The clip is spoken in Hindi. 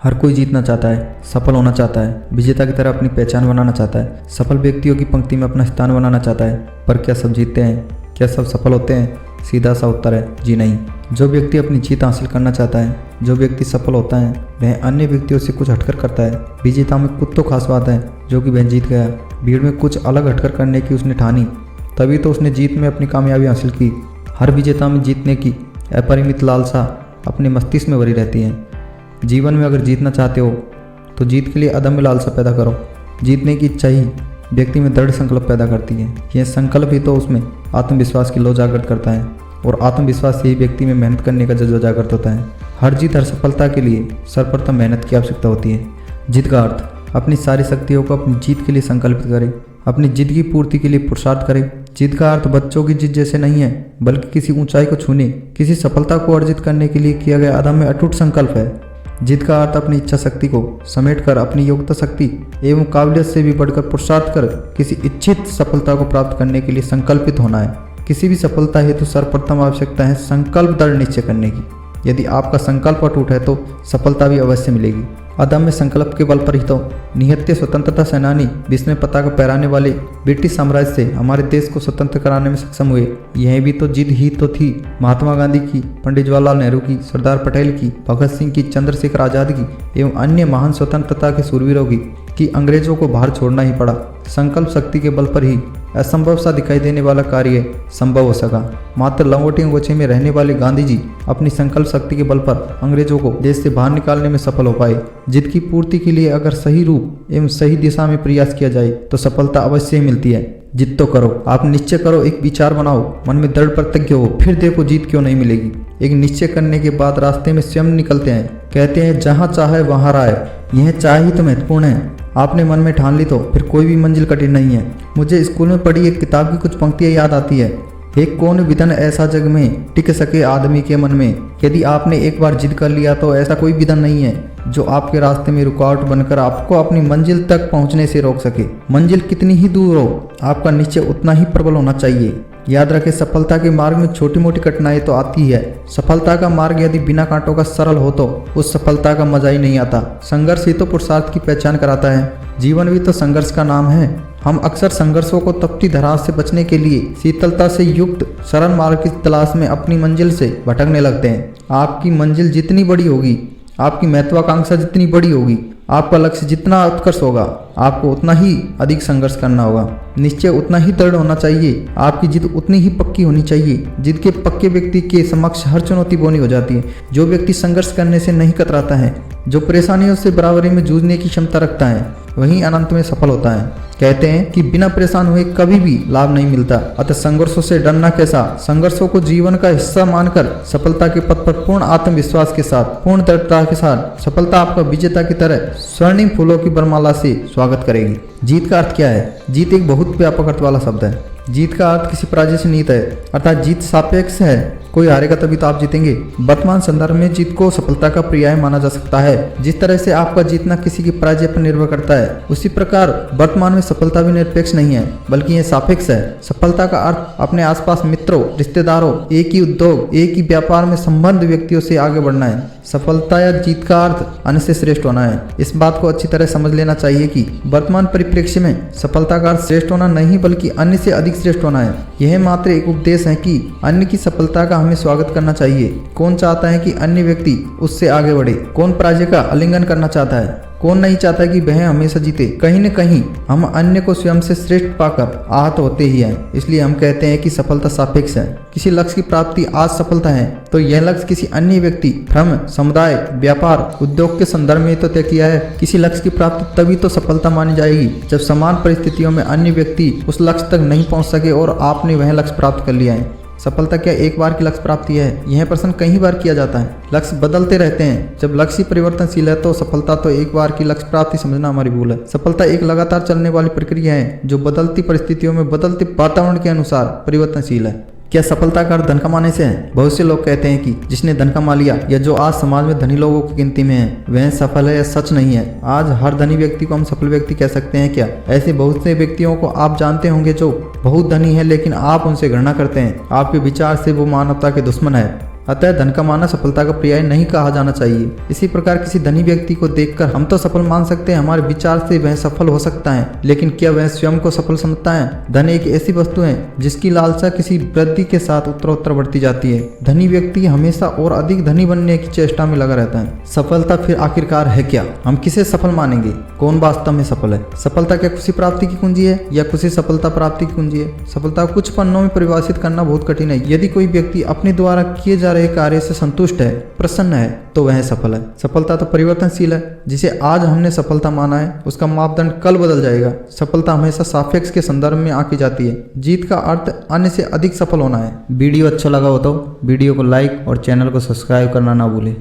हर कोई जीतना चाहता है, सफल होना चाहता है, विजेता की तरह अपनी पहचान बनाना चाहता है, सफल व्यक्तियों की पंक्ति में अपना स्थान बनाना चाहता है। पर क्या सब जीतते हैं? क्या सब सफल होते हैं? सीधा सा उत्तर है जी नहीं। जो व्यक्ति अपनी जीत हासिल करना चाहता है, जो व्यक्ति सफल होता है, वह अन्य व्यक्तियों से कुछ हटकर करता है। विजेता में कुछ तो खास बात है जो कि वह जीत गया। भीड़ में कुछ अलग हटकर करने की उसने ठानी, तभी तो उसने जीत में अपनी कामयाबी हासिल की। हर विजेता में जीतने की अपरिमित लालसा अपने मस्तिष्क में भरी रहती है। जीवन में अगर जीतना चाहते हो तो जीत के लिए अदम्य लालसा पैदा करो। जीतने की इच्छा ही व्यक्ति में दृढ़ संकल्प पैदा करती है। यह संकल्प ही तो उसमें आत्मविश्वास की लौ जागृत करता है और आत्मविश्वास से ही व्यक्ति में मेहनत करने का जज्बा जागृत होता है। हर जीत, हर सफलता के लिए सर्वप्रथम मेहनत की आवश्यकता होती है। जीत का अर्थ अपनी सारी शक्तियों को अपनी जीत के लिए संकल्पित करें, अपनी जिद की पूर्ति के लिए पुरुषार्थ करें। जीत का अर्थ बच्चों की जिद जैसे नहीं है, बल्कि किसी ऊंचाई को छूने, किसी सफलता को अर्जित करने के लिए किया गया अदम्य अटूट संकल्प है। जीत का अर्थ अपनी इच्छा शक्ति को समेटकर अपनी योग्यता शक्ति एवं काबिलियत से भी बढ़कर पुरुषार्थ कर किसी इच्छित सफलता को प्राप्त करने के लिए संकल्पित होना है। किसी भी सफलता हेतु सर्वप्रथम आवश्यकता है संकल्प दृढ़ निश्चय करने की। यदि आपका संकल्प अटूट है तो सफलता भी अवश्य मिलेगी। अदम्य संकल्प के बल पर ही तो निहत्थे स्वतंत्रता सेनानी विस्मय पताका फहराने वाले ब्रिटिश साम्राज्य से हमारे देश को स्वतंत्र कराने में सक्षम हुए। यह भी तो जिद ही तो थी महात्मा गांधी की, पंडित जवाहरलाल नेहरू की, सरदार पटेल की, भगत सिंह की, चंद्रशेखर आजाद की एवं अन्य महान स्वतंत्रता के सूरवीरों की कि अंग्रेजों को बाहर छोड़ना ही पड़ा। संकल्प शक्ति के बल पर ही असंभव सा दिखाई देने वाला कार्य संभव हो सका। मात्र लंगोटियों गोचे में रहने वाले गांधी जी अपनी संकल्प शक्ति के बल पर अंग्रेजों को देश से बाहर निकालने में सफल हो पाए। जिद की पूर्ति के लिए अगर सही रूप एवं सही दिशा में प्रयास किया जाए तो सफलता अवश्य ही मिलती है। जिद तो करो, आप निश्चय करो, एक विचार बनाओ, मन में दृढ़ प्रतिज्ञ हो, फिर देखो जीत क्यों नहीं मिलेगी। एक निश्चय करने के बाद रास्ते में स्वयं निकलते हैं। कहते हैं जहाँ चाहे वहाँ राय। यह चाह ही तो महत्वपूर्ण है। आपने मन में ठान ली तो फिर कोई भी मंजिल कठिन नहीं है। मुझे स्कूल में पढ़ी एक किताब की कुछ पंक्तियां याद आती है। एक कौन विधन ऐसा जग में टिक सके आदमी के मन में। यदि आपने एक बार जिद कर लिया तो ऐसा कोई विधन नहीं है जो आपके रास्ते में रुकावट बनकर आपको अपनी मंजिल तक पहुंचने से रोक सके। मंजिल कितनी ही दूर हो, आपका निश्चय उतना ही प्रबल होना चाहिए। याद रखें, सफलता के मार्ग में छोटी मोटी कठिनाई तो आती ही है। सफलता का मार्ग यदि बिना कांटों का सरल हो तो उस सफलता का मजा ही नहीं आता। संघर्ष ही तो पुरुषार्थ की पहचान कराता है। जीवन भी तो संघर्ष का नाम है। हम अक्सर संघर्षों को तपती धारा से बचने के लिए शीतलता से युक्त सरल मार्ग की तलाश में अपनी मंजिल से भटकने लगते हैं। आपकी मंजिल जितनी बड़ी होगी, आपकी महत्वाकांक्षा जितनी बड़ी होगी, आपका लक्ष्य जितना उत्कर्ष होगा, आपको उतना ही अधिक संघर्ष करना होगा। निश्चय उतना ही दृढ़ होना चाहिए, आपकी जिद उतनी ही पक्की होनी चाहिए। जिद के पक्के व्यक्ति के समक्ष हर चुनौती बोनी हो जाती है। जो व्यक्ति संघर्ष करने से नहीं कतराता है, जो परेशानियों से बराबरी में जूझने की क्षमता रखता है, वही अनंत में सफल होता है। कहते हैं कि बिना परेशान हुए कभी भी लाभ नहीं मिलता। अतः संघर्षों से डरना कैसा, संघर्षों को जीवन का हिस्सा मानकर सफलता के पथ पर पूर्ण आत्मविश्वास के साथ, पूर्ण दृढ़ता के साथ सफलता आपका विजेता की तरह स्वर्णिम फूलों की बरमाला से स्वागत करेगी। जीत का अर्थ क्या है? जीत एक बहुत व्यापक अर्थ वाला शब्द है। जीत का अर्थ किसी पराजय से निहित है, अर्थात जीत सापेक्ष है। कोई हारेगा तभी तो आप जीतेंगे। वर्तमान संदर्भ में जीत को सफलता का पर्याय माना जा सकता है। जिस तरह से आपका जीतना किसी की पराजय पर निर्भर करता है, उसी प्रकार वर्तमान में सफलता भी निरपेक्ष नहीं है, बल्कि यह सापेक्ष है। सफलता का अर्थ अपने आसपास मित्रों, रिश्तेदारों, एक ही उद्योग, एक ही व्यापार में संबंध व्यक्तियों से आगे बढ़ना है। सफलता या जीत का अर्थ अन्य से श्रेष्ठ होना है। इस बात को अच्छी तरह समझ लेना चाहिए कि वर्तमान परिप्रेक्ष्य में सफलता का अर्थ श्रेष्ठ होना नहीं, बल्कि अन्य से अधिक श्रेष्ठ होना है। यह मात्र एक उपदेश है कि अन्य की सफलता का हमें स्वागत करना चाहिए। कौन चाहता है कि अन्य व्यक्ति उससे आगे बढ़े? कौन पराजय का आलिंगन करना चाहता है? कौन नहीं चाहता कि वह हमेशा जीते? कहीं न कहीं हम अन्य को स्वयं से श्रेष्ठ पाकर आहत होते ही हैं। इसलिए हम कहते हैं कि सफलता सापेक्ष है। किसी लक्ष्य की प्राप्ति आज सफलता है तो यह लक्ष्य किसी अन्य व्यक्ति, फर्म, समुदाय, व्यापार, उद्योग के संदर्भ में तो तय किया है। किसी लक्ष्य की प्राप्ति तभी तो सफलता मानी जाएगी जब समान परिस्थितियों में अन्य व्यक्ति उस लक्ष्य तक नहीं पहुंच सके और आपने वह लक्ष्य प्राप्त कर लिया है। सफलता क्या एक बार की लक्ष्य प्राप्ति है? यह प्रश्न कई बार किया जाता है। लक्ष्य बदलते रहते हैं। जब लक्ष्य परिवर्तनशील है तो सफलता तो एक बार की लक्ष्य प्राप्ति समझना हमारी भूल है। सफलता एक लगातार चलने वाली प्रक्रिया है जो बदलती परिस्थितियों में बदलते वातावरण के अनुसार परिवर्तनशील है। क्या सफलता का अर्थ धन कमाने से है? बहुत से लोग कहते हैं कि जिसने धन कमा लिया या जो आज समाज में धनी लोगों की गिनती में है वह सफल है। या सच नहीं है। आज हर धनी व्यक्ति को हम सफल व्यक्ति कह सकते हैं क्या? ऐसे बहुत से व्यक्तियों को आप जानते होंगे जो बहुत धनी है लेकिन आप उनसे घृणा करते हैं। आपके विचार से वो मानवता के दुश्मन है। अतः धन कमाना सफलता का पर्याय नहीं कहा जाना चाहिए। इसी प्रकार किसी धनी व्यक्ति को देखकर हम तो सफल मान सकते हैं, हमारे विचार से वह सफल हो सकता है, लेकिन क्या वह स्वयं को सफल समझता है? धन एक ऐसी वस्तु है जिसकी लालसा किसी वृद्धि के साथ उत्तरोत्तर बढ़ती जाती है। धनी व्यक्ति हमेशा और अधिक धनी बनने की चेष्टा में लगा रहता है। सफलता फिर आखिरकार है क्या? हम किसे सफल मानेंगे? कौन वास्तव में सफल है? सफलता क्या खुशी प्राप्ति की कुंजी है या खुशी सफलता प्राप्ति की कुंजी है? सफलता को कुछ पन्नों में परिभाषित करना बहुत कठिन है। यदि कोई व्यक्ति अपने द्वारा किए जा रहे कार्य से संतुष्ट है, प्रसन्न है, तो वह सफल है। सफलता तो परिवर्तनशील है। जिसे आज हमने सफलता माना है उसका मापदंड कल बदल जाएगा। सफलता हमेशा सापेक्ष के संदर्भ में आकी जाती है। जीत का अर्थ अन्य से अधिक सफल होना है। वीडियो अच्छा लगा हो तो वीडियो को लाइक और चैनल को सब्सक्राइब करना ना भूलें।